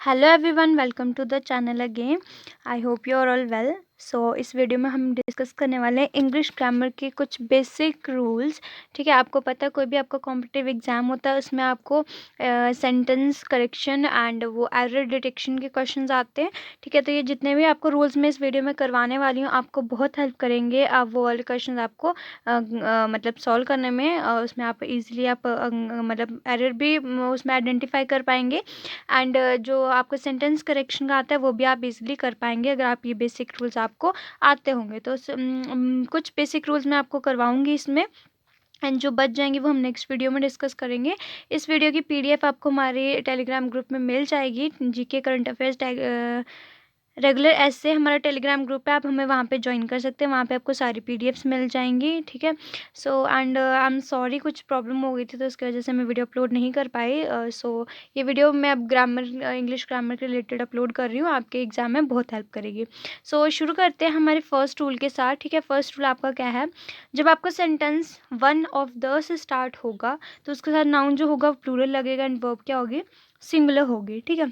Hello everyone, welcome to the channel again. I hope you are all well. So इस video में हम discuss करने वाले हैं इंग्लिश ग्रामर के कुछ बेसिक रूल्स। ठीक है, आपको पता है कोई भी आपका कॉम्पिटिटिव एग्जाम होता है उसमें आपको सेंटेंस करेक्शन एंड वो एरर डिटेक्शन के क्वेश्चंस आते हैं। ठीक है, तो ये जितने भी आपको रूल्स मैं इस वीडियो में करवाने वाली हूँ आपको बहुत हेल्प करेंगे। आप वो वाले क्वेश्चन आपको मतलब सॉल्व करने में उसमें आप इजीली आप मतलब एरर भी उसमें आइडेंटिफाई कर पाएंगे एंड जो आपको सेंटेंस करेक्शन का आता है वो भी आप इजीली कर पाएंगे अगर आप ये बेसिक रूल्स आपको आते होंगे। तो कुछ बेसिक रूल्स मैं आपको करवाऊंगी इसमें एंड जो बच जाएंगे वो हम नेक्स्ट वीडियो में डिस्कस करेंगे। इस वीडियो की पीडीएफ आपको हमारे टेलीग्राम ग्रुप में मिल जाएगी। जीके करंट अफेयर्स रेगुलर ऐसे हमारा टेलीग्राम ग्रुप है, आप हमें वहाँ पे ज्वाइन कर सकते हैं। वहाँ पे आपको सारी पीडीएफ्स मिल जाएंगी। ठीक है, so and I am sorry कुछ प्रॉब्लम हो गई थी तो उसकी वजह से मैं वीडियो अपलोड नहीं कर पाई। सो ये वीडियो मैं अब ग्रामर इंग्लिश ग्रामर के रिलेटेड अपलोड कर रही हूँ, आपके एग्जाम में बहुत हेल्प करेगी। सो शुरू करते हैं हमारे फर्स्ट रूल के साथ। ठीक है, फर्स्ट रूल आपका क्या है, जब आपका सेंटेंस वन ऑफ द से स्टार्ट होगा तो उसके साथ नाउन जो होगा प्लूरल लगेगा एंड वर्ब क्या होगी, सिंगुलर होगी। ठीक है,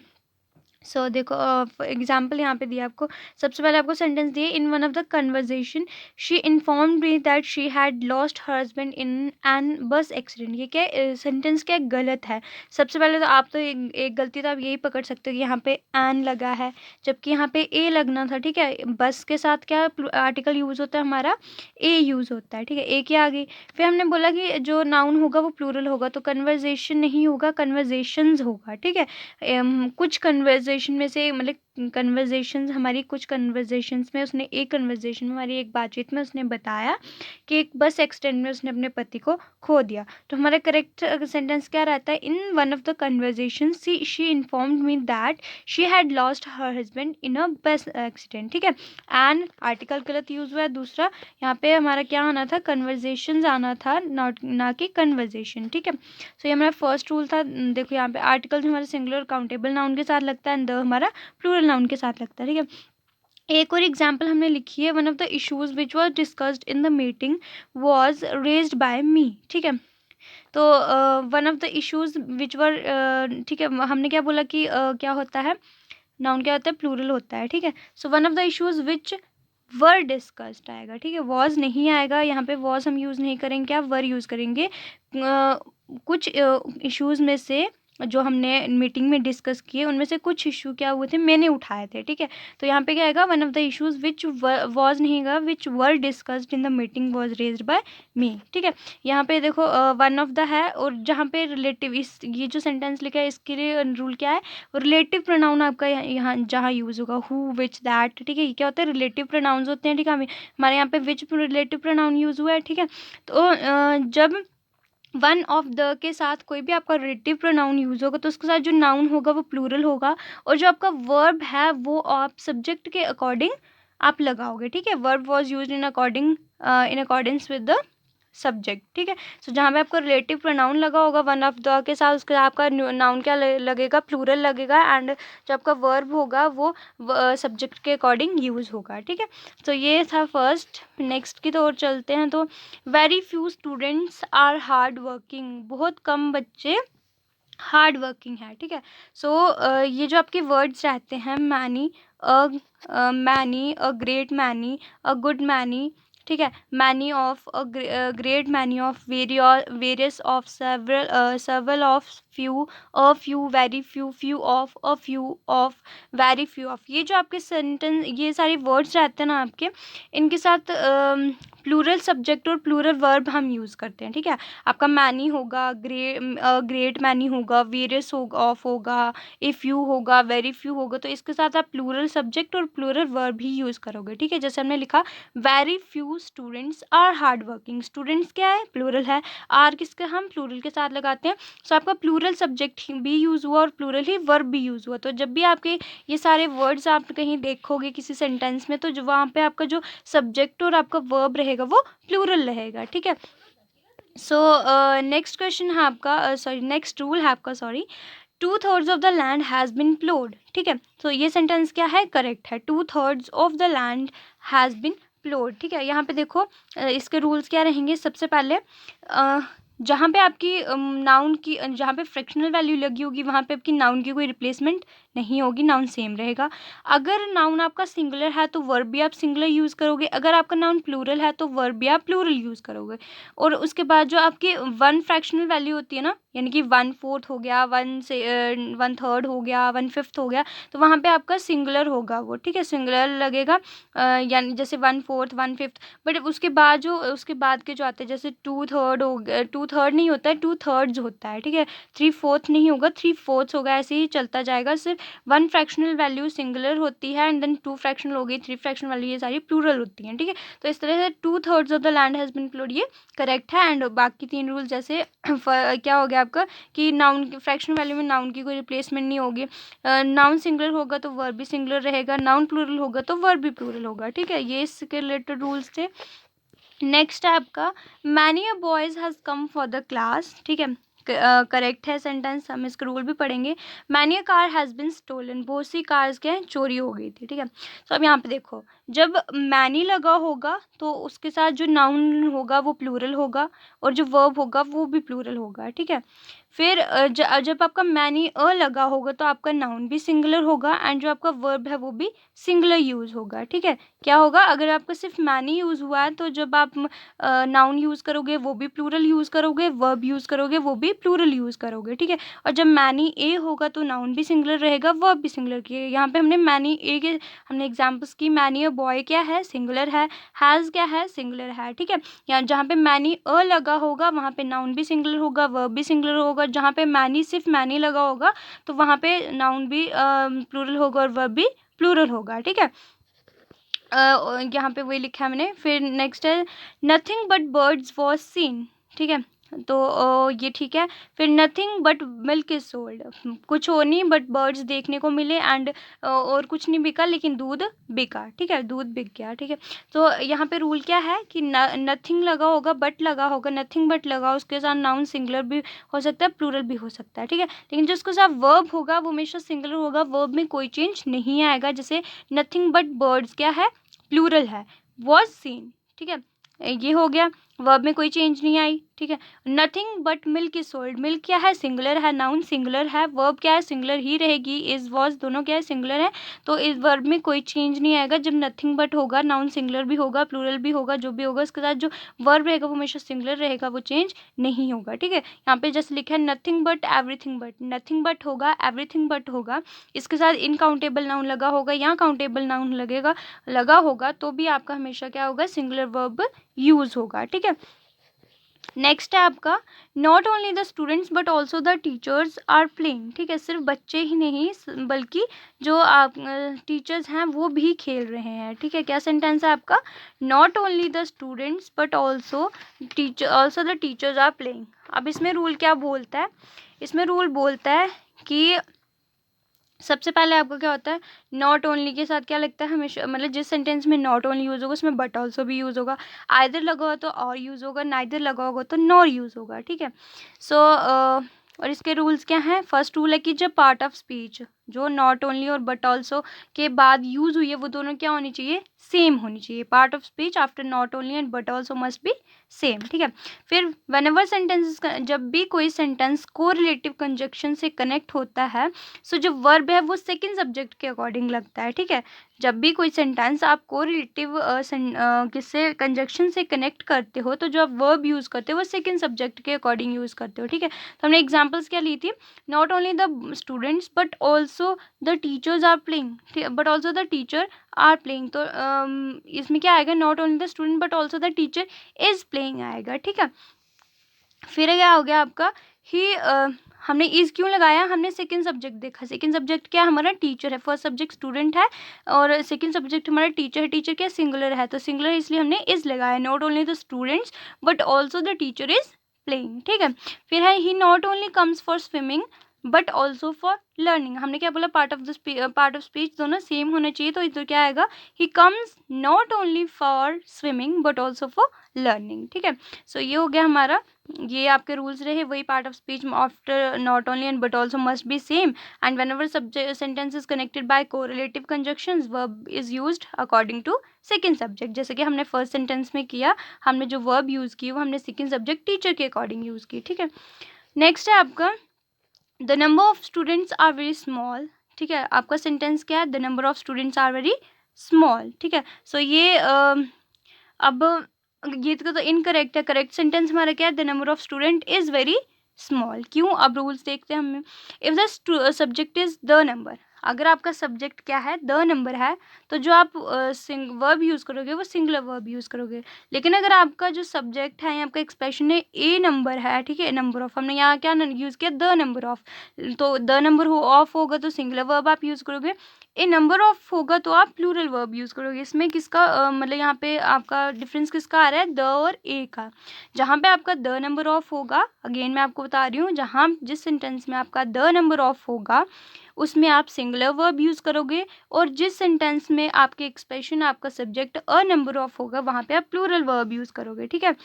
सो देखो एग्जाम्पल यहाँ पे दिया आपको। सबसे पहले आपको सेंटेंस दिए, in one of the conversation she informed me that she had lost her husband in an बस एक्सीडेंट। ये क्या सेंटेंस क्या गलत है। सबसे पहले तो आप तो एक गलती तो आप यही पकड़ सकते हो कि यहाँ पे एन लगा है जबकि यहाँ पे ए लगना था। ठीक है, बस के साथ क्या आर्टिकल यूज होता है, हमारा ए यूज होता है। ठीक है, ए की आ गई। फिर हमने बोला कि जो नाउन होगा वो प्लूरल होगा तो कन्वर्जेशन नहीं होगा, कन्वर्जेशंस होगा। ठीक है, कुछ कन्वर्जेशन में से मतलब कन्वर्जेशंस हमारी कुछ कन्वर्जेशंस में उसने एक कन्वर्जेशन में हमारी एक बातचीत में उसने बताया कि एक बस एक्सीडेंट में उसने अपने पति को खो दिया। तो हमारा करेक्ट सेंटेंस क्या रहता है, in one of the conversation she informed me that she had lost her husband in अ बस एक्सीडेंट। ठीक है, एंड आर्टिकल गलत यूज हुआ है। दूसरा यहाँ पे हमारा क्या आना था, कन्वर्जेशंस आना था, ना कि कन्वर्जेशन। ठीक है, सो ये हमारा फर्स्ट रूल था। देखो यहाँ पे आर्टिकल हमारे सिंगुलर काउंटेबल नाउन के साथ लगता है एंड द हमारा प्लूरल नाउन के साथ लगता है। ठीक है, एक और एग्जाम्पल हमने लिखी है, one of the issues which was discussed in the meeting was raised by me. ठीक है, तो one of the issues which were, ठीक है, हमने क्या बोला कि क्या होता है, नाउन क्या होता है, प्लूरल होता है। ठीक है, so one of the issues which were discussed आएगा। ठीक है, वॉज नहीं आएगा, यहाँ पे वॉज हम यूज़ नहीं करेंगे, क्या वर यूज़ करेंगे। कुछ इश्यूज़ में से जो हमने मीटिंग में डिस्कस किए उनमें से कुछ इशू क्या हुए थे, मैंने उठाए थे। ठीक है, तो यहाँ पे क्या आएगा, one of the issues which was नहीं आएगा, which were discussed in the meeting was raised by me. ठीक है, यहाँ पे देखो वन ऑफ द है और जहाँ पे रिलेटिव, इस ये जो सेंटेंस लिखा है इसके लिए रूल क्या है, रिलेटिव प्रोनाउन आपका यहाँ जहाँ यूज़ होगा, हु विच दैट। ठीक है, ये क्या होता है, रिलेटिव प्रोनाउंस होते हैं। ठीक है, हमारे यहाँ पे विच रिलेटिव प्रोनाउन यूज़ हुआ है। ठीक है, तो जब वन ऑफ द के साथ कोई भी आपका रिलेटिव प्रोनाउन यूज होगा तो उसके साथ जो नाउन होगा वो प्लूरल होगा और जो आपका वर्ब है वो आप सब्जेक्ट के अकॉर्डिंग आप लगाओगे। ठीक है, verb was use in accordance with the subject. ठीक है, सो जहाँ पे आपका रिलेटिव प्रोनाउन लगा होगा वन ऑफ द के साथ उसके आपका नाउन क्या लगेगा, प्लूरल लगेगा एंड जो आपका वर्ब होगा वो सब्जेक्ट के अकॉर्डिंग यूज होगा। ठीक है, तो ये था फर्स्ट। नेक्स्ट की तो और चलते हैं। तो very few students are hard working, बहुत कम बच्चे हार्ड वर्किंग है। ठीक है, सो ये जो आपके वर्ड्स रहते हैं, many, many, a great many, a good many. ठीक है, many of, a great many of, various of, several of, few, a few, very few, few of, a few of, very few of. ये जो आपके sentence, ये सारे words रहते हैं ना आपके, इनके साथ प्लूरल सब्जेक्ट और प्लूरल वर्ब हम यूज़ करते हैं। ठीक है, आपका मैनी होगा, ग्रेट मैनी होगा, वेरियस होगा, ऑफ होगा, ए फ्यू होगा, वेरी फ्यू होगा, तो इसके साथ आप प्लूरल सब्जेक्ट और प्लूरल वर्ब ही यूज़ करोगे। ठीक है, जैसे हमने लिखा very few students are hard working, students क्या है, प्लूरल है, आर किसके हम प्लूरल के साथ लगाते हैं, सो आपका प्लूरल सब्जेक्ट भी यूज़ हुआ और प्लूरल ही वर्ब भी यूज़ हुआ। तो जब भी आपके ये सारे वर्ड्स आप कहीं देखोगे किसी सेंटेंस में तो जो वहाँ पे आपका जो सब्जेक्ट और आपका वर्ब रहेगा वो प्लूरल रहेगा। ठीक है, सो नेक्स्ट क्वेश्चन है आपका, सॉरी नेक्स्ट रूल है आपका, sorry, 2/3 of the land has been प्लोड। ठीक है, तो ये सेंटेंस क्या है, करेक्ट है, 2/3 of the land has been प्लोड। ठीक है, यहाँ पे देखो इसके रूल्स क्या रहेंगे। सबसे पहले जहाँ पे आपकी नाउन की जहाँ पे फ्रैक्शनल वैल्यू लगी होगी वहाँ पे आपकी नाउन की कोई रिप्लेसमेंट नहीं होगी, नाउन सेम रहेगा। अगर नाउन आपका सिंगुलर है तो वर्ब भी आप सिंगुलर यूज़ करोगे, अगर आपका नाउन प्लूरल है तो वर्ब भी आप प्लूरल यूज़ करोगे। और उसके बाद जो आपकी वन फ्रैक्शनल वैल्यू होती है ना, यानी कि 1/4 हो गया, 1/3 हो गया, 1/5 हो गया, तो वहाँ पे आपका सिंगुलर होगा वो, ठीक है, सिंगुलर लगेगा। यानी जैसे 1/4, 1/5। बट उसके बाद के जो आते हैं जैसे 2/3 हो गया, 2/3 नहीं होता है, 2/3 होता है, ठीक है, 3/4 नहीं होगा, 3/4 होगा, ऐसे ही चलता जाएगा। सिर्फ वन फ्रैक्शनल वैल्यू सिंगुलर होती है एंड देन 2 फ्रैक्शनल हो गई, 3 फ्रैक्शनल वैल्यू, ये सारी प्लूरल होती हैं, ठीक है। तो इस तरह से 2/3 of the land has been plural, ये करेक्ट है। एंड बाकी 3 रूल जैसे क्या हो गया आपका कि नाउन की फ्रैक्शनल वैल्यू में नाउन की कोई रिप्लेसमेंट नहीं होगी, नाउन सिंगुलर होगा तो वर्ब भी सिंगुलर रहेगा, नाउन प्लूरल होगा तो वर्ब भी प्लूरल होगा, ठीक है। ये इसके रिलेटेड रूल्स थे। नेक्स्ट है आपका many a boys has come for the class, ठीक है, करेक्ट है सेंटेंस, हम इसका रूल भी पढ़ेंगे। Many a car has been stolen, बहुत सी कार्स क्या है, चोरी हो गई थी, ठीक है। तो अब यहाँ पे देखो, जब मैनी लगा होगा तो उसके साथ जो नाउन होगा वो प्लूरल होगा और जो वर्ब होगा वो भी प्लूरल होगा, ठीक है। फिर जब आपका मैनी अ लगा होगा तो आपका नाउन भी सिंगुलर होगा एंड जो आपका वर्ब है वो भी सिंगुलर यूज़ होगा, ठीक है। क्या होगा, अगर आपका सिर्फ मैनी यूज़ हुआ है तो जब आप नाउन यूज़ करोगे वो भी प्लूरल यूज़ करोगे, वर्ब यूज़ करोगे वो भी प्लूरल यूज़ करोगे, ठीक है। और जब मैनी ए होगा तो नाउन भी सिंगुलर रहेगा, वर्ब भी सिंगुलर की। यहाँ पे हमने मैनी ए के हमने एग्जांपल्स की, मैनी अ बॉय क्या है, सिंगुलर है, हैज़ क्या है, सिंगुलर है, ठीक है। यहाँ जहाँ पे मैनी अ लगा होगा वहाँ पे नाउन भी सिंगुलर होगा, वर्ब भी सिंगुलर होगा। जहाँ पे मैनी सिर्फ मैनी लगा होगा तो वहाँ पे नाउन भी प्लूरल होगा और वर्ब भी प्लूरल होगा, ठीक है। यहाँ पे वही लिखा है मैंने। फिर नेक्स्ट है nothing but birds was seen, ठीक है। तो ये ठीक है। फिर nothing but milk is sold, कुछ और नहीं बट बर्ड्स देखने को मिले एंड और कुछ नहीं बिका लेकिन दूध बिका, ठीक है, दूध बिक गया, ठीक है। तो यहाँ पे रूल क्या है कि नथिंग लगा होगा, बट लगा होगा, नथिंग बट लगा, उसके साथ नाउन सिंगुलर भी हो सकता है, प्लूरल भी हो सकता है, ठीक है। लेकिन जो उसके साथ वर्ब होगा वो हमेशा सिंगुलर होगा, वर्ब में कोई चेंज नहीं आएगा। जैसे नथिंग बट बर्ड्स क्या है, प्लूरल है, वॉज सीन, ठीक है, ये हो गया, वर्ब में कोई चेंज नहीं आई, ठीक है। Nothing but milk is sold, milk क्या है, सिंगुलर है, नाउन सिंगुलर है, वर्ब क्या है, सिंगुलर ही रहेगी, इज वॉज दोनों क्या है, सिंगुलर है। तो इस वर्ब में कोई चेंज नहीं आएगा। जब नथिंग बट होगा नाउन सिंगुलर भी होगा, प्लूरल भी होगा, जो भी होगा उसके साथ जो वर्ब रहेगा वो हमेशा सिंगुलर रहेगा, वो चेंज नहीं होगा, ठीक है। यहाँ पे जैसे लिखा है nothing but everything, but nothing but होगा, एवरीथिंग बट होगा, इसके साथ इनकाउंटेबल नाउन लगा होगा या काउंटेबल नाउन लगा होगा तो भी आपका हमेशा क्या होगा, सिंगुलर वर्ब यूज होगा, ठीक है। नेक्स्ट है आपका not only the students but also the teachers are playing, ठीक है, सिर्फ बच्चे ही नहीं बल्कि जो आप टीचर्स हैं वो भी खेल रहे हैं, ठीक है। क्या सेंटेंस है आपका, not only the students but also the teachers are playing. अब इसमें रूल क्या बोलता है, इसमें रूल बोलता है कि सबसे पहले आपका क्या होता है, नॉट ओनली के साथ क्या लगता है हमेशा, मतलब जिस सेंटेंस में नॉट ओनली यूज़ होगा उसमें बट ऑल्सो भी यूज़ होगा, आइदर लगा होगा तो और यूज़ होगा, नाइदर लगा होगा तो नॉर यूज़ होगा, ठीक है। सो और इसके रूल्स क्या हैं, फर्स्ट रूल है कि जब पार्ट ऑफ स्पीच जो नॉट ओनली और बट ऑल्सो के बाद यूज़ हुई है वो दोनों क्या होनी चाहिए, सेम होनी चाहिए। Part of speech after not only and but also must be same, ठीक है। फिर व्हेनेवर सेंटेंसेस, जब भी कोई सेंटेंस को रिलेटिव कंजक्शन से कनेक्ट होता है, सो जो वर्ब है वो सेकंड सब्जेक्ट के अकॉर्डिंग लगता है, ठीक है। जब भी कोई सेंटेंस आप को रिलेटिव किससे कंजक्शन से कनेक्ट करते हो तो जो आप वर्ब यूज़ करते हो वो सेकंड सब्जेक्ट के अकॉर्डिंग यूज़ करते हो, ठीक है। तो हमने एग्जांपल्स क्या ली थी, not only the students but also the teachers are playing, but also the teacher are playing. तो इसमें क्या आएगा, not only the student but also the teacher is playing आएगा, ठीक है। फिर क्या हो गया आपका ही हमने इज क्यों लगाया, हमने सेकंड सब्जेक्ट देखा, सेकंड सब्जेक्ट क्या हमारा टीचर है, फर्स्ट सब्जेक्ट स्टूडेंट है और सेकंड सब्जेक्ट हमारा टीचर है, टीचर क्या सिंगुलर है तो सिंगुलर इसलिए हमने इज लगाया, not only the students but also the teacher is playing, ठीक है। फिर है he not only comes for swimming but also for learning, हमने क्या बोला, पार्ट ऑफ स्पीच दोनों सेम होना चाहिए, तो इधर क्या आएगा, he comes not only for swimming but also for learning, ठीक है। सो ये हो गया हमारा ये आपके रूल्स रहे, वही part of speech after not only and but also must be same, and whenever subject sentence is connected by correlative conjunctions verb is used according to second subject. जैसे कि हमने फर्स्ट सेंटेंस में किया, हमने जो verb use की वो हमने सेकंड सब्जेक्ट टीचर के अकॉर्डिंग यूज़ की, ठीक है। नेक्स्ट है आपका the number of students are very small, ठीक है। आपका सेंटेंस क्या है, the number of students are very small, ठीक है। सो ये अब ये तो इनकरेक्ट है। करेक्ट सेंटेंस हमारा क्या है, the number of student is very small. क्यों, अब रूल्स देखते हैं हमें। If the subject is the number, अगर आपका सब्जेक्ट क्या है, द नंबर है, तो जो आप वर्ब यूज़ करोगे वो सिंगुलर वर्ब यूज़ करोगे। लेकिन अगर आपका जो सब्जेक्ट है, आपका एक्सप्रेशन है ए नंबर है, ठीक है, नंबर ऑफ, हमने यहाँ क्या यूज़ किया, द नंबर ऑफ, तो द नंबर ऑफ होगा तो सिंगुलर वर्ब आप यूज़ करोगे। ए नंबर ऑफ होगा तो आप प्लूरल वर्ब यूज़ करोगे। इसमें किसका मतलब यहाँ पे आपका डिफरेंस किसका आ रहा है, द और ए का। जहाँ पे आपका द नंबर ऑफ होगा, अगेन मैं आपको बता रही हूँ, जहाँ जिस सेंटेंस में आपका द नंबर ऑफ होगा उसमें आप सिंगुलर वर्ब यूज़ करोगे, और जिस सेंटेंस में आपके एक्सप्रेशन आपका सब्जेक्ट अ नंबर ऑफ होगा वहाँ पे आप प्लूरल वर्ब यूज़ करोगे, ठीक है।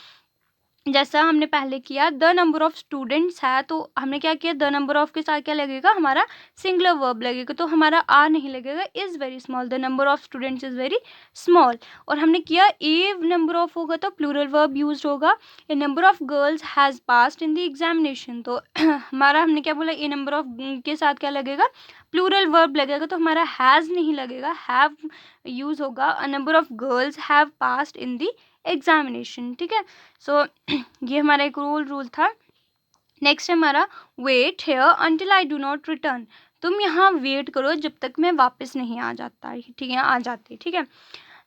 जैसा हमने पहले किया, द नंबर ऑफ स्टूडेंट्स है, तो हमने क्या किया, द नंबर ऑफ के साथ क्या लगेगा, हमारा सिंगुलर वर्ब लगेगा, तो हमारा आर नहीं लगेगा, is very small, the number of students is very small. और हमने किया ए नंबर ऑफ होगा तो प्लूरल वर्ब यूज होगा, a number of girls has passed in the examination, तो हमारा हमने क्या बोला, ए नंबर ऑफ के साथ क्या लगेगा, प्लूरल वर्ब लगेगा, तो हमारा हैज़ नहीं लगेगा, हैव यूज होगा। A number of girls have passed in the examination, ठीक है। सो ये हमारा एक रूल था। नेक्स्ट है हमारा wait here until I do not return, तुम यहाँ वेट करो जब तक मैं वापस नहीं आ जाता, ठीक है, आ जाती, ठीक है।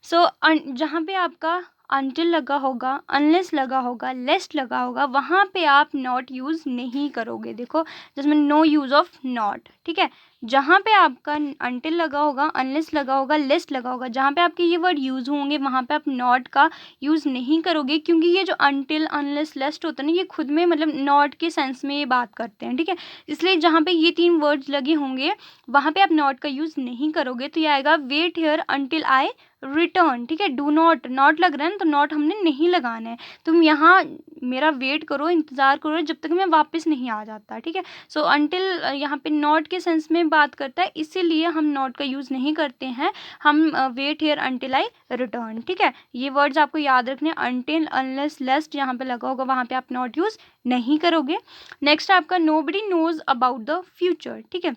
सो जहाँ पे आपका अनटिल लगा होगा, अनलेस लगा होगा, लेस्ट लगा होगा, वहाँ पे आप नॉट यूज़ नहीं करोगे। देखो जिसमें नो यूज़ ऑफ नॉट, ठीक है। जहाँ पे आपका अनटिल लगा होगा, अनलेस लगा होगा, लेस्ट लगा होगा, जहाँ पे आपके ये वर्ड यूज़ होंगे वहाँ पे आप नॉट का यूज़ नहीं करोगे, क्योंकि ये जो अनटिल, अनलेस, लेस्ट होता है ना, ये खुद में मतलब नॉट के सेंस में ये बात करते हैं, ठीक है। इसलिए जहाँ पे ये तीन वर्ड्स लगे होंगे वहाँ पे आप नॉट का यूज़ नहीं करोगे, तो ये आएगा wait here until I return, ठीक है। डू नॉट, नॉट लग रहा है ना, तो नॉट हमने नहीं लगाना है, तुम यहाँ मेरा वेट करो, इंतज़ार करो जब तक मैं वापस नहीं आ जाता, ठीक है। सो अंटिल यहाँ पे नॉट के सेंस में बात करता है, इसीलिए हम नॉट का यूज़ नहीं करते हैं, हम wait here until I return, ठीक है। ये वर्ड्स आपको याद रखने, अंटिल, अनलेस, लेस्ट जहाँ पे लगा होगा वहाँ पे आप नॉट यूज़ नहीं करोगे। नेक्स्ट आपका nobody knows about the future, ठीक है।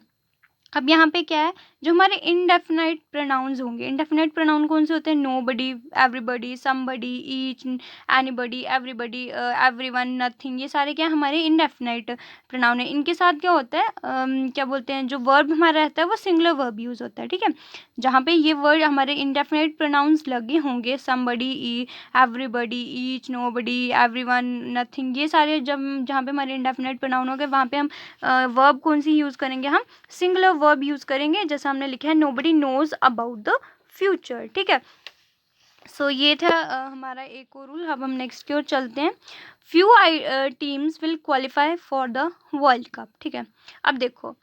अब यहाँ पे क्या है, जो हमारे इनडेफिनाइट प्रोनाउंस होंगे, इनडेफिनाइट प्रोनाउन कौन से होते हैं, nobody, everybody, somebody, each, anybody, everybody, everyone, nothing, ये सारे क्या हमारे इनडेफिनाइट प्रोनाउन है। इनके साथ क्या होता है, क्या बोलते हैं, जो वर्ब हमारा रहता है वो सिंगुलर वर्ब यूज़ होता है, ठीक है। जहाँ पे ये वर्ड हमारे इनडेफिनाइट प्रोनाउंस लगे होंगे, somebody, everybody, each, nobody, everyone, nothing, ये सारे जब जहाँ पे हमारे इनडेफिनाइट प्रोनाउन होंगे वहाँ पे हम वर्ब कौन सी यूज़ करेंगे, हम सिंगुलर वर्ब यूज़ करेंगे, जैसा हमने लिखा है nobody knows about the future, ठीक है। सो ये था हमारा एक और रूल। अब हम नेक्स्ट की ओर चलते हैं। Few teams will qualify for the world cup, ठीक है। अब देखो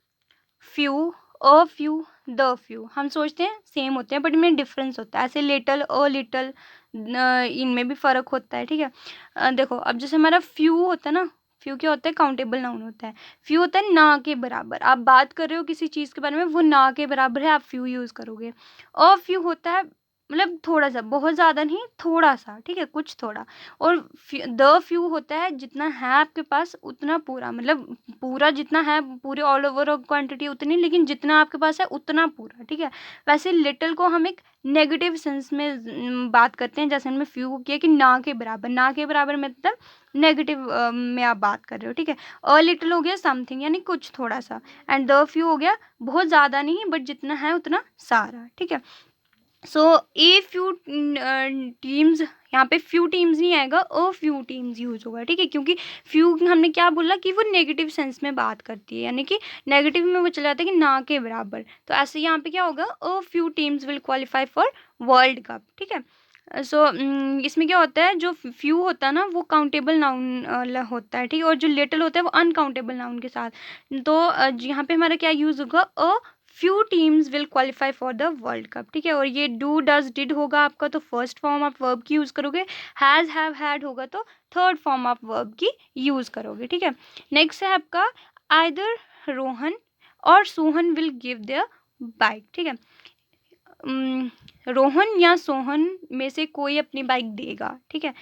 few, a few, the few, हम सोचते हैं सेम होते हैं बट इनमें डिफरेंस होता है, ऐसे लिटल, अ लिटल, इनमें भी फ़र्क होता है, ठीक है। देखो अब जैसे हमारा फ्यू होता है ना, फ्यू क्या होता है, काउंटेबल नाउन होता है। फ्यू होता है ना के बराबर, आप बात कर रहे हो किसी चीज़ के बारे में, वो ना के बराबर है, आप फ्यू यूज़ करोगे। अ फ्यू होता है मतलब थोड़ा सा, बहुत ज़्यादा नहीं, थोड़ा सा, ठीक है, कुछ थोड़ा। और द फ्यू होता है जितना है आपके पास उतना पूरा, मतलब पूरा जितना है, पूरे ऑल ओवर क्वांटिटी उतनी, लेकिन जितना आपके पास है उतना पूरा, ठीक है। वैसे लिटिल को हम एक नेगेटिव सेंस में बात करते हैं, जैसे हमने फ्यू को किया कि ना के बराबर, ना के बराबर मतलब नेगेटिव में आप बात कर रहे हो, ठीक है। अ लिटिल हो गया समथिंग यानी कुछ थोड़ा सा, एंड द फ्यू हो गया बहुत ज़्यादा नहीं बट जितना है उतना सारा, ठीक है। सो ए फ्यू टीम्स, यहाँ पे फ्यू टीम्स नहीं आएगा, अ फ्यू टीम्स यूज होगा, ठीक है, क्योंकि फ्यू हमने क्या बोला कि वो नेगेटिव सेंस में बात करती है, यानी कि नेगेटिव में वो चला जाता है कि ना के बराबर, तो ऐसे यहाँ पे क्या होगा, a few teams will qualify for world cup, ठीक है। सो इसमें क्या होता है, जो फ्यू होता है ना वो काउंटेबल नाउन होता है, ठीक है, और जो लिटिल होता है वो अनकाउंटेबल नाउन के साथ, तो यहाँ पे हमारा क्या यूज़ होगा, a few teams will qualify for the world cup, ठीक है। और ये डू डज डिड होगा आपका तो फर्स्ट फॉर्म आप वर्ब की यूज़ करोगे, हैज़ हैव हैड होगा तो थर्ड फॉर्म आप वर्ब की यूज़ करोगे, ठीक है। नेक्स्ट है आपका आइदर रोहन और Sohan will give their bike, ठीक है। रोहन या सोहन में से कोई अपनी बाइक देगा, ठीक है।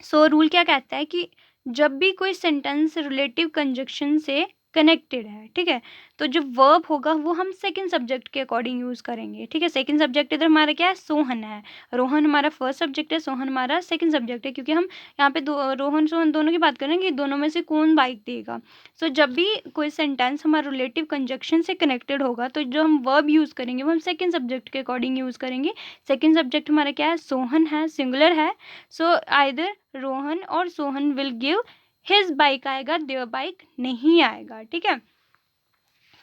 सो रूल क्या कहता है कि जब भी कोई सेंटेंस रिलेटिव कंजक्शन से कनेक्टेड है, ठीक है, तो जो वर्ब होगा वो हम सेकंड सब्जेक्ट के अकॉर्डिंग यूज़ करेंगे, ठीक है। सेकंड सब्जेक्ट इधर हमारा क्या है, सोहन है। रोहन हमारा फर्स्ट सब्जेक्ट है, सोहन हमारा सेकंड सब्जेक्ट है, क्योंकि हम यहाँ पे रोहन सोहन दोनों की बात करेंगे कि दोनों में से कौन बाइक देगा। सो जब भी कोई सेंटेंस हमारा रिलेटिव कंजक्शन से कनेक्टेड होगा तो जो हम वर्ब यूज़ करेंगे वो हम सेकेंड सब्जेक्ट के अकॉर्डिंग यूज़ करेंगे। सेकेंड सब्जेक्ट हमारा क्या है, सोहन है, सिंगुलर है। सो आइदर रोहन और Sohan will give his bike आएगा, देयर बाइक नहीं आएगा, ठीक है।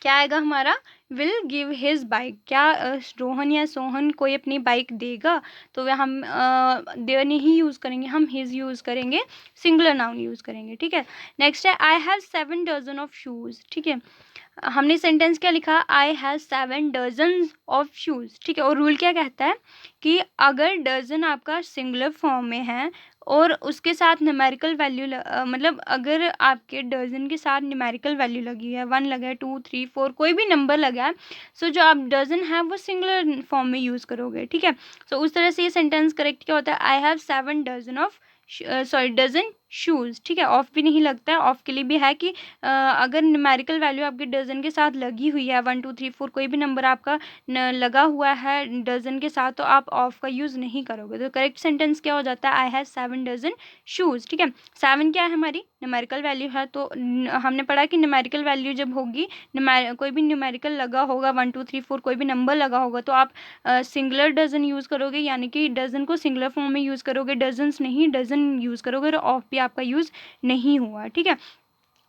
क्या आएगा हमारा, विल गिव हिज बाइक। क्या रोहन या सोहन कोई अपनी बाइक देगा, तो वह हम देयर नहीं यूज़ करेंगे, हम हिज यूज़ करेंगे, सिंगुलर नाउन यूज़ करेंगे, ठीक है। नेक्स्ट है I have 7 dozen of shoes, ठीक है। हमने सेंटेंस क्या लिखा, I have 7 dozen of shoes, ठीक है। और रूल क्या कहता है कि अगर डजन आपका सिंगुलर फॉर्म में है और उसके साथ न्यूमेरिकल वैल्यू मतलब अगर आपके डजन के साथ न्यूमेरिकल वैल्यू लगी है, 1 लगा है, 2 3 4 कोई भी नंबर लगा है, सो जो आप डजन है वो सिंगुलर फॉर्म में यूज़ करोगे, ठीक है। सो उस तरह से ये सेंटेंस करेक्ट क्या होता है, I have 7 dozen of dozen shoes, ठीक है। ऑफ भी नहीं लगता है, ऑफ के लिए भी है कि अगर न्यूमेरिकल वैल्यू आपके डजन के साथ लगी हुई है, 1 2 3 4 कोई भी नंबर आपका लगा हुआ है डजन के साथ, तो आप ऑफ का यूज़ नहीं करोगे। तो करेक्ट सेंटेंस क्या हो जाता है, आई हैव 7 डजन शूज़, ठीक है। 7 क्या है हमारी न्यूमेरिकल वैल्यू है, तो हमने पढ़ा कि न्यूमेरिकल वैल्यू जब होगी, कोई भी न्यूमेरिकल लगा होगा, 1 2 3 4 कोई भी नंबर लगा होगा, तो आप सिंगुलर डजन यूज़ करोगे, यानी कि डजन को सिंगुलर फॉर्म में यूज़ करोगे, डजन्स नहीं डजन यूज़ करोगे, और ऑफ भी आपका यूज़ नहीं हुआ, ठीक है।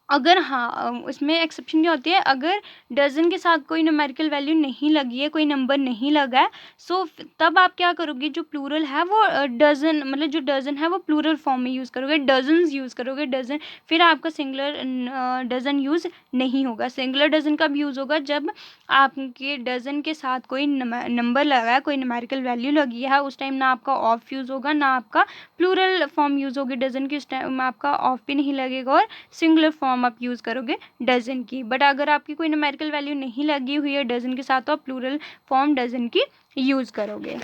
अगर हाँ उसमें एक्सेप्शन क्या होती है, अगर डजन के साथ कोई न्यूमेरिकल वैल्यू नहीं लगी है, कोई नंबर नहीं लगा है, सो तब आप क्या करोगे, जो प्लूरल है वो डजन, मतलब जो डजन है वो प्लूरल फॉर्म में यूज़ करोगे, डजन्स यूज़ करोगे, डजन, फिर आपका सिंगुलर डजन यूज़ नहीं होगा। सिंगुलर डजन कब यूज़ होगा, जब आपके डजन के साथ कोई नंबर लगा है, कोई न्यूमेरिकल वैल्यू लगी है, उस टाइम ना आपका ऑफ यूज़ होगा, ना आपका प्लूरल फॉर्म यूज़ होगी डजन की, उस टाइम आपका ऑफ भी नहीं लगेगा और सिंगुलर फॉर्म आप यूज़ करोगे डजन की। बट अगर आपकी कोई न्यूमेरिकल वैल्यू नहीं लगी हुई है डजन के साथ, तो आप प्लूरल फॉर्म डजन की यूज़ करोगे।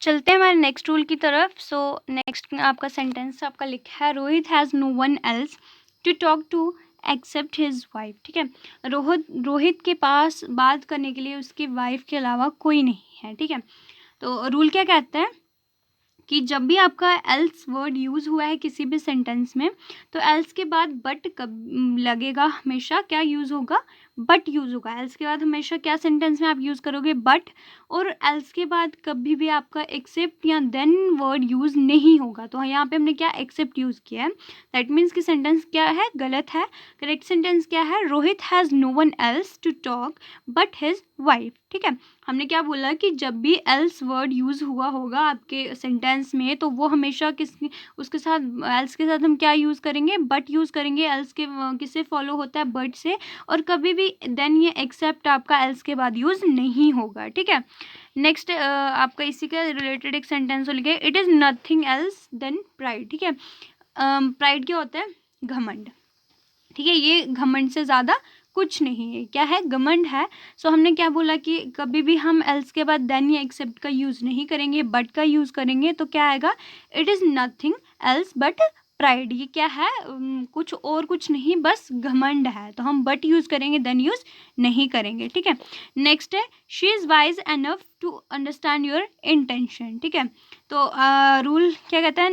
चलते हैं हमारे नेक्स्ट रूल की तरफ। सो नेक्स्ट आपका सेंटेंस आपका लिखा है, Rohit has no one else to talk to except his wife, ठीक है। रोहित के पास बात करने के लिए उसकी वाइफ के अलावा कोई नहीं है, ठीक है। तो रूल क्या कहता है कि जब भी आपका एल्स वर्ड यूज़ हुआ है किसी भी सेंटेंस में, तो एल्स के बाद बट कब लगेगा, हमेशा क्या यूज़ होगा, बट यूज़ होगा। एल्स के बाद हमेशा क्या सेंटेंस में आप यूज़ करोगे, बट। और एल्स के बाद कभी भी आपका एक्सेप्ट या देन वर्ड यूज़ नहीं होगा। तो यहाँ पे हमने क्या एक्सेप्ट यूज़ किया है, दैट मीन्स कि सेंटेंस क्या है, गलत है। करेक्ट सेंटेंस क्या है, Rohit has no one else to talk but his wife, ठीक है। हमने क्या बोला कि जब भी एल्स वर्ड यूज़ हुआ होगा आपके सेंटेंस में, तो वो हमेशा उसके साथ, एल्स के साथ हम क्या यूज़ करेंगे, बट यूज़ करेंगे। एल्स के किससे फॉलो होता है, बट से। और कभी भी देन या एक्सेप्ट आपका एल्स के बाद यूज़ नहीं होगा, ठीक है। नेक्स्ट आपका इसी के रिलेटेड एक सेंटेंस लिखे, it is nothing else than pride, ठीक है। प्राइड क्या होता है, घमंड, ठीक है। ये घमंड से ज़्यादा कुछ नहीं है, क्या है, घमंड है। सो हमने क्या बोला कि कभी भी हम एल्स के बाद देन या एक्सेप्ट का यूज़ नहीं करेंगे, बट का यूज़ करेंगे। तो क्या आएगा, it is nothing else but pride. ये क्या है, कुछ और कुछ नहीं, बस घमंड है। तो हम बट यूज़ करेंगे, देन यूज़ नहीं करेंगे, ठीक है। नेक्स्ट है, she is wise enough to understand your intention, ठीक है। तो रूल क्या कहता है,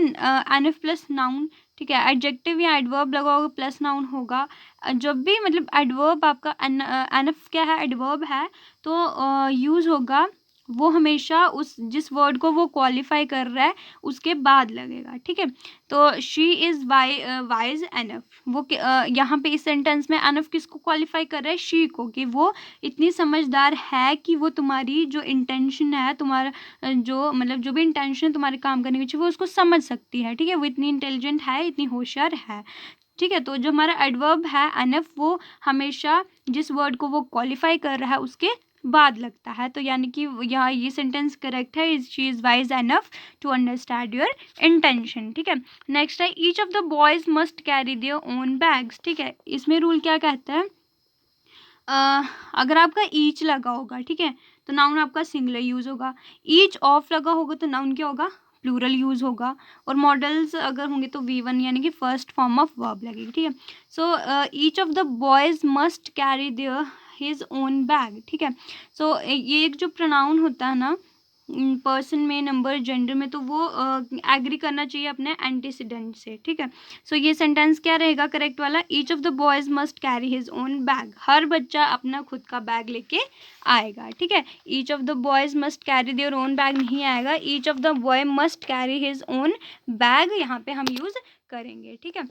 एनफ प्लस नाउन, ठीक है। एडजेक्टिव या एडवर्ब लगाओगे प्लस नाउन होगा। जब भी मतलब एडवर्ब आपका एनफ क्या है, एडवर्ब है, तो यूज़ होगा वो हमेशा उस जिस वर्ड को वो क्वालिफाई कर रहा है उसके बाद लगेगा, ठीक है। तो शी इज़ वाइज एनफ, वो यहाँ पे इस सेंटेंस में एनफ किसको क्वालिफाई कर रहा है, शी को, कि वो इतनी समझदार है कि वो तुम्हारी जो इंटेंशन है, तुम्हारा जो मतलब जो भी इंटेंशन तुम्हारे काम करने की वो उसको समझ सकती है, ठीक है। वो इतनी इंटेलिजेंट है, इतनी होशियार है, ठीक है। तो जो हमारा एडवर्ब है एनफ, वो हमेशा जिस वर्ड को वो क्वालिफाई कर रहा है उसके बाद लगता है। तो यानी कि यहाँ ये सेंटेंस करेक्ट है, she is wise enough to understand your intention, ठीक है। नेक्स्ट है each of the boys must carry their own bags, ठीक है। इसमें रूल क्या कहता है, अगर आपका ईच लगा होगा, ठीक है, तो नाउन आपका सिंगुलर यूज़ होगा। ईच ऑफ लगा होगा तो नाउन क्या होगा, प्लूरल यूज़ होगा। और मॉडल्स अगर होंगे तो V1 यानी कि फर्स्ट फॉर्म ऑफ वर्ब लगेगी, ठीक है। So each of the boys must carry there his own bag, ठीक है। सो ये एक जो प्रोनाउन होता है ना पर्सन में, नंबर, जेंडर में, तो वो एग्री करना चाहिए अपने एंटीसीडेंट से, ठीक है। सो ये सेंटेंस क्या रहेगा करेक्ट वाला, each of the boys must carry his own bag, हर बच्चा अपना खुद का बैग लेके आएगा, ठीक है। Each of the boys must carry their own bag नहीं आएगा, each of the boy must carry his own bag यहाँ पे हम यूज़ करेंगे, ठीक है।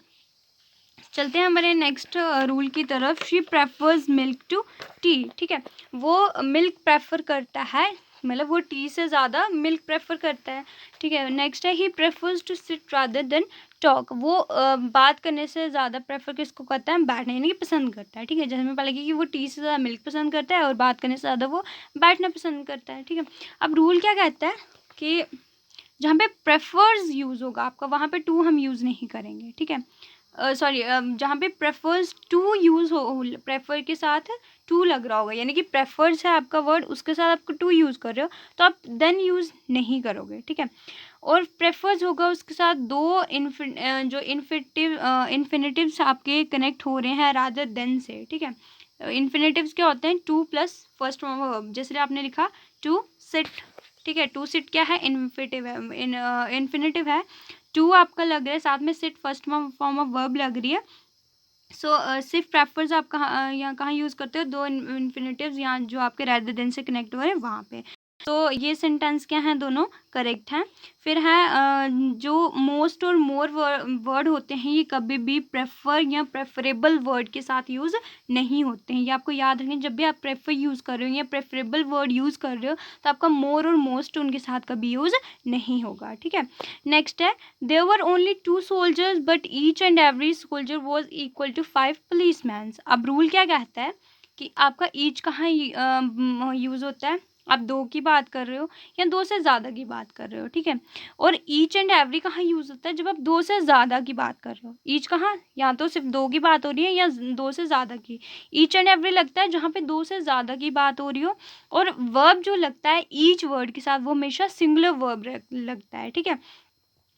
चलते हैं हमारे नेक्स्ट रूल की तरफ। She prefers milk to tea, ठीक है। वो मिल्क प्रेफर करता है, मतलब वो टी से ज़्यादा मिल्क प्रेफर करता है, ठीक है। नेक्स्ट है he prefers to sit rather than talk, वो बात करने से ज़्यादा प्रेफर किसको करता है, बैठना, यानी कि पसंद करता है, ठीक है। जैसे हमें पता लगी कि वो टी से ज़्यादा मिल्क पसंद करता है और बात करने से ज़्यादा वो बैठना पसंद करता है, ठीक है। अब रूल क्या कहता है कि जहाँ पे प्रेफर्स यूज़ होगा आपका वहाँ पे टू हम यूज़ नहीं करेंगे, ठीक है। सॉरी, जहाँ पे प्रेफर्स टू यूज़ हो, प्रेफर के साथ टू लग रहा होगा, यानी कि प्रेफर्स है आपका वर्ड, उसके साथ आपको टू यूज़ कर रहे हो तो आप देन यूज़ नहीं करोगे, ठीक है। और प्रेफर्स होगा उसके साथ दो जो इन्फिनेटिव्स आपके कनेक्ट हो रहे हैं रादर देन से, ठीक है। इन्फिनेटिव्स क्या होते हैं, two plus first form of verb, जैसे आपने लिखा टू सिट, ठीक है। टू सिट क्या है, इन्फिनेटिव है, इन्फिनेटिव है। टू आपका लग रहा है, साथ में sit first form of verb लग रही है। सो सिर्फ प्रेफर्स आप कहाँ यहाँ कहाँ यूज़ करते हो, दो इन्फिनेटिव्स यहाँ जो आपके रैदर देन से कनेक्ट हो रहे हैं वहाँ पे। तो ये सेंटेंस क्या हैं, दोनों करेक्ट हैं। फिर है जो मोस्ट और मोर वर्ड होते हैं ये कभी भी प्रेफर या प्रेफरेबल वर्ड के साथ यूज़ नहीं होते हैं। ये आपको याद रखें, जब भी आप प्रेफर यूज़ कर रहे हो या प्रेफरेबल वर्ड यूज़ कर रहे हो तो आपका मोर और मोस्ट उनके साथ कभी यूज़ नहीं होगा, ठीक है। नेक्स्ट है there were only 2 soldiers but each and every soldier was equal to 5 policemen. अब रूल क्या कहता है कि आपका ईच कहाँ यूज़ होता है, आप दो की बात कर रहे हो या दो से ज़्यादा की बात कर रहे हो, ठीक है। और ईच एंड एवरी कहाँ यूज़ होता है, जब आप दो से ज़्यादा की बात कर रहे हो। ईच कहाँ, या तो सिर्फ दो की बात हो रही है या दो से ज़्यादा की। ईच एंड एवरी लगता है जहाँ पे दो से ज़्यादा की बात हो रही हो। और वर्ब जो लगता है ईच वर्ड के साथ वो हमेशा सिंगुलर वर्ब लगता है, ठीक है।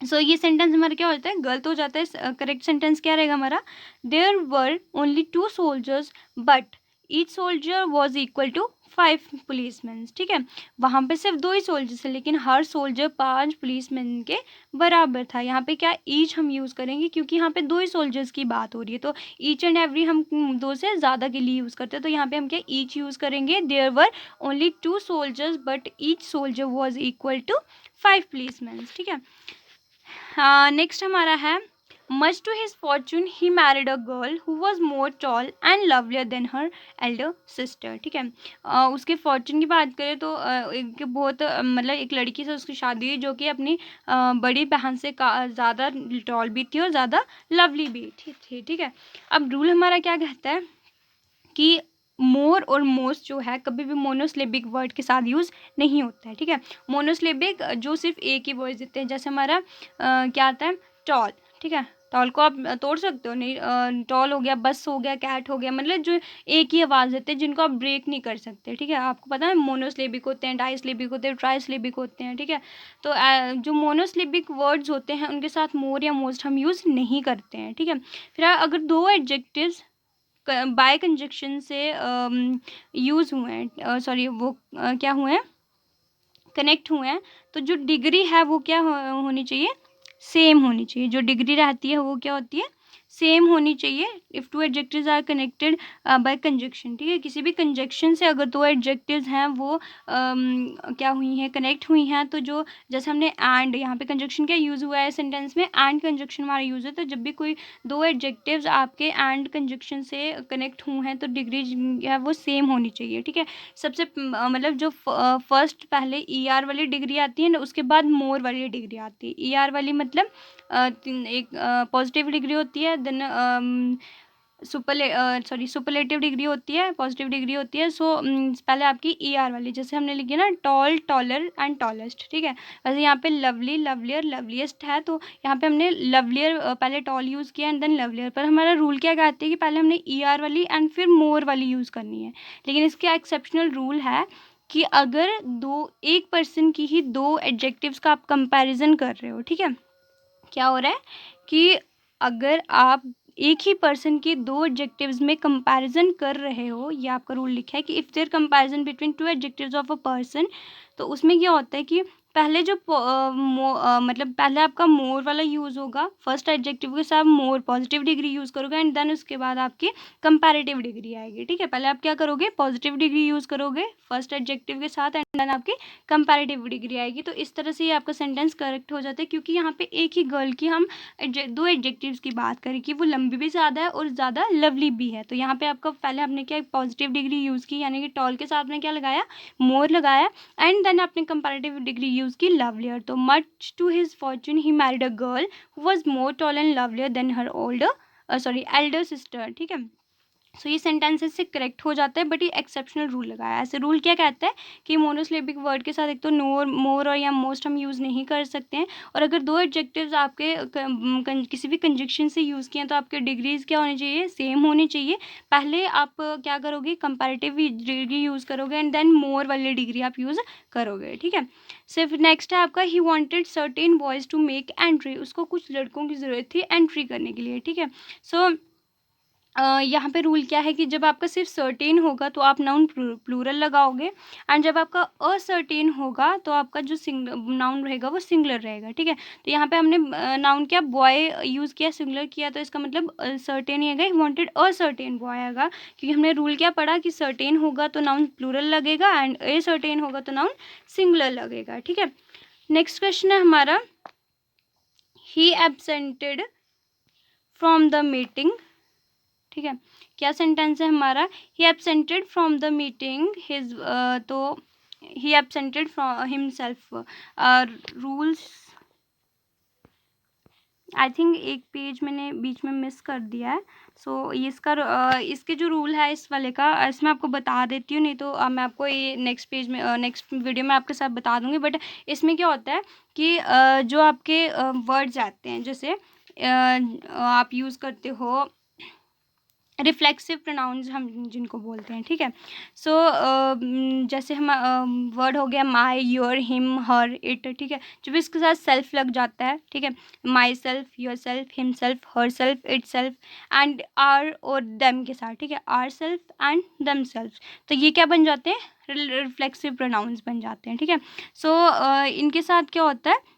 सो ये सेंटेंस हमारा क्या होता है, गलत हो जाता है। करेक्ट सेंटेंस क्या रहेगा हमारा, there were only 2 soldiers but each soldier was equal to 5 policemen, ठीक है। वहाँ पे सिर्फ 2 ही सोल्जर्स है लेकिन हर सोल्जर 5 पुलिसमैन के बराबर था। यहाँ पे क्या ईच हम यूज़ करेंगे क्योंकि यहाँ पे 2 ही सोल्जर्स की बात हो रही है। तो ईच एंड एवरी हम 2 से ज़्यादा के लिए यूज़ करते हैं, तो यहाँ पे हम क्या ईच यूज़ करेंगे। There were only 2 soldiers but each soldier was equal to 5 policemen, ठीक है। हाँ, नेक्स्ट हमारा है much to his fortune he married a girl who was more tall and lovelier than her elder sister, ठीक है। उसके Fortune की बात करें तो एक बहुत मतलब एक लड़की से उसकी शादी हुई जो कि अपनी बड़ी बहन से ज़्यादा टॉल भी थी और ज़्यादा लवली भी थी, ठीक है। अब रूल हमारा क्या कहता है कि मोर और मोस्ट जो है कभी भी मोनोसिलेबिक वर्ड के साथ यूज़ नहीं होता है, ठीक है। मोनोसिलेबिक जो सिर्फ एक ही वर्ड देते हैं, जैसे हमारा क्या आता है टॉल, ठीक है। टॉल को आप तोड़ सकते हो नहीं, टॉल हो गया, बस हो गया, कैट हो गया, मतलब जो एक ही आवाज़ देते हैं जिनको आप ब्रेक नहीं कर सकते, ठीक है। आपको पता है मोनोसिलेबिक होते हैं, डाइसिलेबिक होते हैं, ट्राइसिलेबिक होते हैं, ठीक है। तो जो मोनोसिलेबिक वर्ड्स होते हैं उनके साथ मोर या मोस्ट हम यूज़ नहीं करते हैं, ठीक है। फिर अगर दो एडजेक्टिव्स बाय कंजक्शन से यूज़ हुए हैं, सॉरी वो क्या हुए हैं, कनेक्ट हुए हैं, तो जो डिग्री है वो क्या होनी चाहिए, सेम होनी चाहिए। जो डिग्री रहती है वो क्या होती है, सेम होनी चाहिए if two adjectives are connected by conjunction, ठीक है। किसी भी कंजक्शन से अगर दो एडजेक्टिव्स हैं वो क्या हुई हैं, कनेक्ट हुई हैं, तो जो जैसे हमने एंड, यहाँ पे कंजक्शन क्या यूज़ हुआ है सेंटेंस में, एंड कंजक्शन हमारा यूज़ है। तो जब भी कोई दो एडजेक्टिव्स आपके एंड कंजक्शन से कनेक्ट हुए हैं तो डिग्री है वो सेम होनी चाहिए, ठीक है। सबसे मतलब जो फर्स्ट पहले ई आर वाली डिग्री आती है ना, उसके बाद मोर वाली डिग्री आती है। ई आर वाली मतलब एक पॉजिटिव डिग्री होती है, देन सुपरलेटिव डिग्री होती है, पॉजिटिव डिग्री होती है। सो पहले आपकी ई आर वाली, जैसे हमने लिखी है ना, टॉल, टॉलर एंड टॉलेस्ट, ठीक है। वैसे यहाँ पे लवली, लवलियर, लवलीस्ट है, तो यहाँ पे हमने लवलियर पहले टॉल यूज़ किया एंड देन लवलियर। पर हमारा रूल क्या कहते हैं कि पहले हमने ई आर वाली एंड फिर मोर वाली यूज़ करनी है। लेकिन इसका एक्सेप्शनल रूल है कि अगर एक पर्सन की ही दो एडजेक्टिव्स का आप कंपैरिजन कर रहे हो, ठीक है, क्या हो रहा है कि अगर आप एक ही पर्सन के दो एडजेक्टिव्स में कंपैरिजन कर रहे हो, ये आपका रूल लिखा है कि if there comparison between two adjectives of a person, तो उसमें क्या होता है कि पहले जो मतलब पहले आपका मोर वाला यूज़ होगा, फर्स्ट एडजेक्टिव के साथ मोर पॉजिटिव डिग्री यूज़ करोगे एंड देन उसके बाद आपकी कंपैरेटिव डिग्री आएगी, ठीक है। पहले आप क्या करोगे, पॉजिटिव डिग्री यूज़ करोगे फर्स्ट एडजेक्टिव के साथ एंड देन आपकी कंपैरेटिव डिग्री आएगी। तो इस तरह से ये आपका सेंटेंस करेक्ट हो जाता है, क्योंकि यहाँ पे एक ही गर्ल की हम दो एडजेक्टिव्स की बात करें कि वो लंबी भी ज़्यादा है और ज़्यादा लवली भी है। तो यहाँ पे आपका पहले हमने क्या पॉजिटिव डिग्री यूज़ की, यानी कि टॉल के साथ में क्या लगाया, मोर लगाया एंड देन आपने कंपैरेटिव डिग्री यूज़ की, लवलियर। तो much to his fortune he married a girl who was more tall and lovelier than her elder sister, ठीक है। सो ये सेंटेंसेस से करेक्ट हो जाता है, बट ये एक्सेप्शनल रूल लगाया है। ऐसे रूल क्या कहता है कि मोनोसिलेबिक वर्ड के साथ एक तो नोर, मोर और या मोस्ट हम यूज़ नहीं कर सकते हैं। और अगर दो एडजेक्टिव्स आपके किसी भी कंजक्शन से यूज़ किए हैं तो आपके डिग्रीज क्या होनी चाहिए, सेम होनी चाहिए। पहले आप क्या करोगे, कंपैरेटिव डिग्री यूज़ करोगे एंड देन मोर वाली डिग्री आप यूज़ करोगे, ठीक है। सिर्फ नेक्स्ट है आपका, he wanted certain boys to make entry, उसको कुछ लड़कों की ज़रूरत थी एंट्री करने के लिए, ठीक है। सो यहाँ पे रूल क्या है कि जब आपका सिर्फ सर्टेन होगा तो आप नाउन प्लूरल लगाओगे एंड जब आपका असर्टेन होगा तो आपका जो नाउन रहेगा वो सिंगुलर रहेगा, ठीक है। तो यहाँ पे हमने नाउन क्या बॉय यूज़ किया, सिंगुलर किया, तो इसका मतलब सर्टेन ही आएगा, ही वांटेड असर्टेन बॉय आएगा, क्योंकि हमने रूल क्या पढ़ा कि सर्टेन होगा तो नाउन प्लूरल लगेगा एंड असर्टेन होगा तो नाउन सिंगुलर लगेगा, ठीक है। नेक्स्ट क्वेश्चन है हमारा, he absented from the meeting, ठीक है। क्या सेंटेंस है हमारा, he absented from the meeting his, तो he absented from himself, rules I think एक पेज मैंने बीच में मिस कर दिया है। सो इसका इसके जो रूल है इस वाले का, इसमें आपको बता देती हूँ, नहीं तो मैं आपको ये नेक्स्ट पेज में नेक्स्ट वीडियो में आपके साथ बता दूँगी। बट इसमें क्या होता है कि जो आपके वर्ड्स आते हैं, जैसे आप यूज़ करते हो रिफ्लेक्सिव प्रोनाउंस हम जिनको बोलते हैं, ठीक है। सो जैसे हम वर्ड हो गया माई, योर, हिम, हर, इट, ठीक है। जब इसके साथ सेल्फ लग जाता है, ठीक है, myself, yourself, himself, herself, itself and our और देम के साथ, ठीक है, ourself and themself, तो ये क्या बन जाते हैं, रिफ्लेक्सिव प्रोनाउंस बन जाते हैं, ठीक है। सो इनके साथ क्या होता है,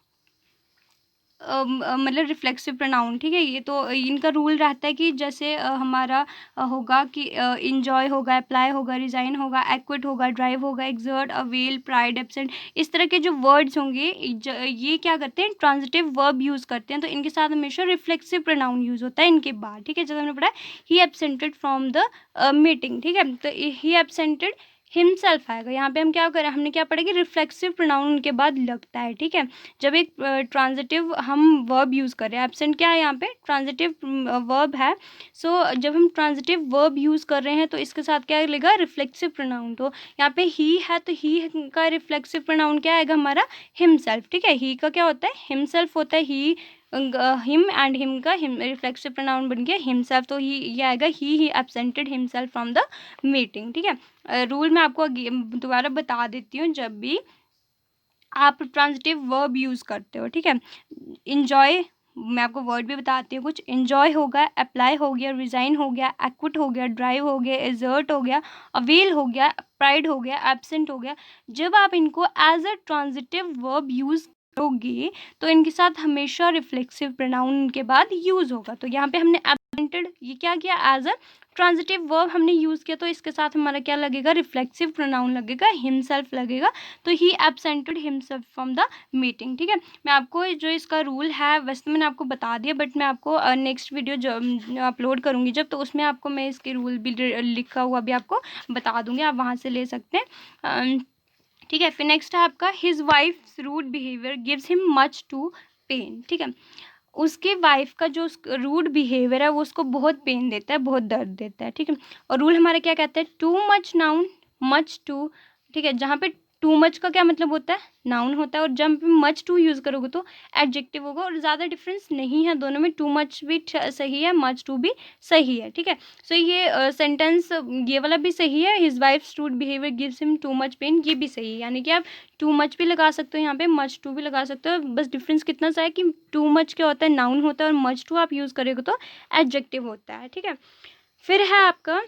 मतलब रिफ्लेक्सिव प्रोनाउन, ठीक है। ये तो इनका रूल रहता है कि जैसे हमारा होगा कि इंजॉय होगा, अप्लाई होगा, रिज़ाइन होगा, एक्विट होगा, ड्राइव होगा, एक्सर्ट, अवेल, प्राइड, एब्सेंट, इस तरह के जो वर्ड्स होंगे ये क्या करते हैं, ट्रांजिटिव वर्ब यूज़ करते हैं, तो इनके साथ हमेशा रिफ्लेक्सिव प्रोनाउन यूज़ होता है इनके बाद, ठीक है। जैसे हमने पढ़ा ही एब्सेंटेड फ्रॉम द मीटिंग, ठीक है, तो ही एब्सेंटेड हिमसेल्फ आएगा। यहाँ पे हम क्या करें, हमने क्या पढ़ा कि रिफ्लेक्सिव प्रोनाउन उनके बाद लगता है, ठीक है। जब एक ट्रांजिटिव हम वर्ब यूज़ कर रहे हैं, एब्सेंट क्या है यहाँ पे, ट्रांजिटिव वर्ब है। सो जब हम ट्रांजिटिव वर्ब यूज़ कर रहे हैं तो इसके साथ क्या लगेगा, रिफ्लेक्सिव प्रोनाउन। तो यहाँ पे ही है तो ही का रिफ्लेक्सिव प्रोनाउन क्या आएगा हमारा, हिमसेल्फ, ठीक है। ही का क्या होता है, हिमसेल्फ होता है, ही हिम एंड हिम का हिम रिफ्लेक्सिव प्रोनाउन बन गया हिमसेल्फ, तो ही ये आएगा ही एब्सेंटेड हिमसेल्फ फ्रॉम द मीटिंग, ठीक है। रूल मैं आपको दोबारा बता देती हूँ, जब भी आप ट्रांजिटिव वर्ब यूज़ करते हो, ठीक है। इंजॉय, मैं आपको वर्ड भी बताती हूँ कुछ, इंजॉय हो गया, अप्लाई हो गया, रिज़ाइन हो गया, एक्विट हो गया, ड्राइव हो गया, एजर्ट हो गया, अवेल हो गया, प्राइड हो गया, एब्सेंट हो गया। जब आप इनको as a transitive verb use करोगे तो इनके साथ हमेशा रिफ्लेक्सिव प्रोनाउन के बाद यूज़ होगा। तो यहाँ पे हमने ये क्या किया, एज अ ट्रांजिटिव वर्ब हमने यूज़ किया, तो इसके साथ हमारा क्या लगेगा, रिफ्लेक्सिव प्रोनाउन लगेगा, हिमसेल्फ लगेगा। तो he एब्सेंटेड himself from the meeting. ठीक है, मैं आपको जो इसका रूल है वैसे तो मैंने आपको बता दिया, बट मैं आपको नेक्स्ट वीडियो जो अपलोड करूँगी जब, तो उसमें आपको मैं इसके रूल भी लिखा हुआ भी आपको बता दूँगी, आप वहाँ से ले सकते हैं। ठीक है, फिर नेक्स्ट है आपका, his wife's rude behaviour gives him much too pain. ठीक है, उसके वाइफ का जो रूड बिहेवियर है वो उसको बहुत पेन देता है, बहुत दर्द देता है। ठीक है, और रूल हमारा क्या कहता है, too much noun much too. ठीक है, जहाँ पे टू मच का क्या मतलब होता है, नाउन होता है, और जब मच टू यूज़ करोगे तो एडजेक्टिव होगा, और ज़्यादा डिफरेंस नहीं है दोनों में, टू मच भी सही है, मच टू भी सही है। ठीक है, सो ये सेंटेंस ये वाला भी सही है, his wife's rude behaviour gives him too much pain, ये भी सही है, यानी कि आप टू मच भी लगा सकते हो यहाँ पे, मच टू भी लगा सकते हो, बस डिफरेंस कितना सा है कि टू मच क्या होता है, नाउन होता है, और मच टू आप यूज़ करोगे तो एडजेक्टिव होता है। ठीक है, फिर है आपका,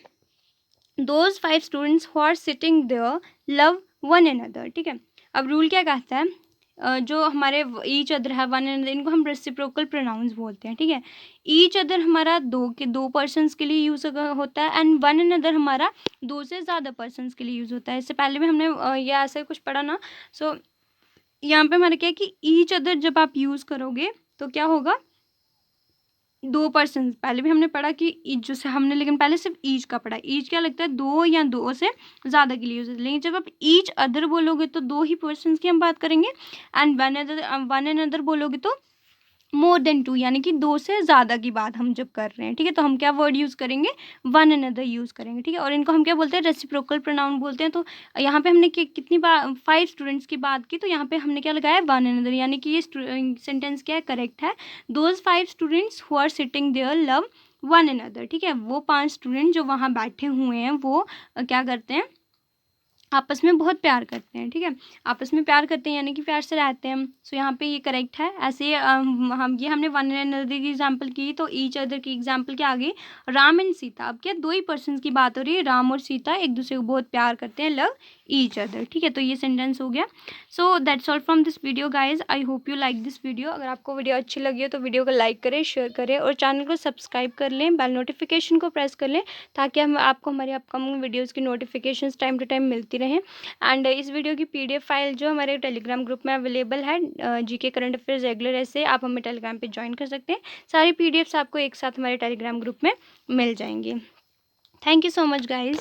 those 5 students who are sitting there love one another. ठीक है, अब रूल क्या कहता है, जो हमारे ईच अदर है, वन अनदर, इनको हम रेसिप्रोकल प्रोनाउंस बोलते हैं। ठीक है, ईच अदर हमारा दो पर्सन्स के लिए यूज़ होता है, एंड वन अनदर हमारा दो से ज़्यादा पर्सन्स के लिए यूज़ होता है। इससे पहले भी हमने ये ऐसा कुछ पढ़ा ना। सो यहाँ पे हमारा क्या है कि ईच अदर जब आप यूज़ करोगे तो क्या होगा, दो पर्सन, पहले भी हमने पढ़ा कि ईच जो से हमने, लेकिन पहले सिर्फ ईच का पढ़ा, ईच क्या लगता है, दो या दो से ज़्यादा के लिए यूज, लेकिन जब आप ईच अदर बोलोगे तो दो ही पर्सन की हम बात करेंगे, एंड वन अनदर बोलोगे तो मोर देन टू, यानी कि दो से ज़्यादा की बात हम जब कर रहे हैं। ठीक है, तो हम क्या वर्ड यूज़ करेंगे, वन अनदर यूज़ करेंगे। ठीक है, और इनको हम क्या बोलते हैं, रेसिप्रोकल प्रोनाउन बोलते हैं। तो यहाँ पे हमने कितनी बार 5 स्टूडेंट्स की बात की, तो यहाँ पे हमने क्या लगाया, वन अनदर, यानी कि ये सेंटेंस क्या है, करेक्ट है। Those 5 students who are sitting there love one another. ठीक है, वो 5 स्टूडेंट जो वहाँ बैठे हुए हैं वो क्या करते हैं, आपस में बहुत प्यार करते हैं। ठीक है, आपस में प्यार करते हैं यानी कि प्यार से रहते हैं। सो यहाँ पे ये करेक्ट है। ऐसे हम ये हमने वन अनदर की एग्जांपल की, तो ईच अदर की एग्जांपल क्या आ गई, राम एंड सीता। अब क्या, दो ही पर्सन की बात हो रही है, राम और सीता एक दूसरे को बहुत प्यार करते हैं, लव ईच अदर। ठीक है, तो ये सेंटेंस हो गया। So that's all from this video guys, I hope you like this video. अगर आपको वीडियो अच्छी लगी हो तो वीडियो को लाइक करें, शेयर करें, और चैनल को सब्सक्राइब कर लें, बेल नोटिफिकेशन को प्रेस कर लें, ताकि हम आपको हमारी अपकमिंग वीडियोज़ की नोटिफिकेशन टाइम टू टाइम मिलती रहें। एंड इस वीडियो की PDF फाइल जो हमारे टेलीग्राम ग्रुप में अवेलेबल है, GK करंट अफेयर्स रेगुलर, ऐसे आप हमें टेलीग्राम पे ज्वाइन कर सकते हैं। सारी PDFs आपको एक साथ हमारे टेलीग्राम ग्रुप में मिल जाएंगी। Thank you so much guys.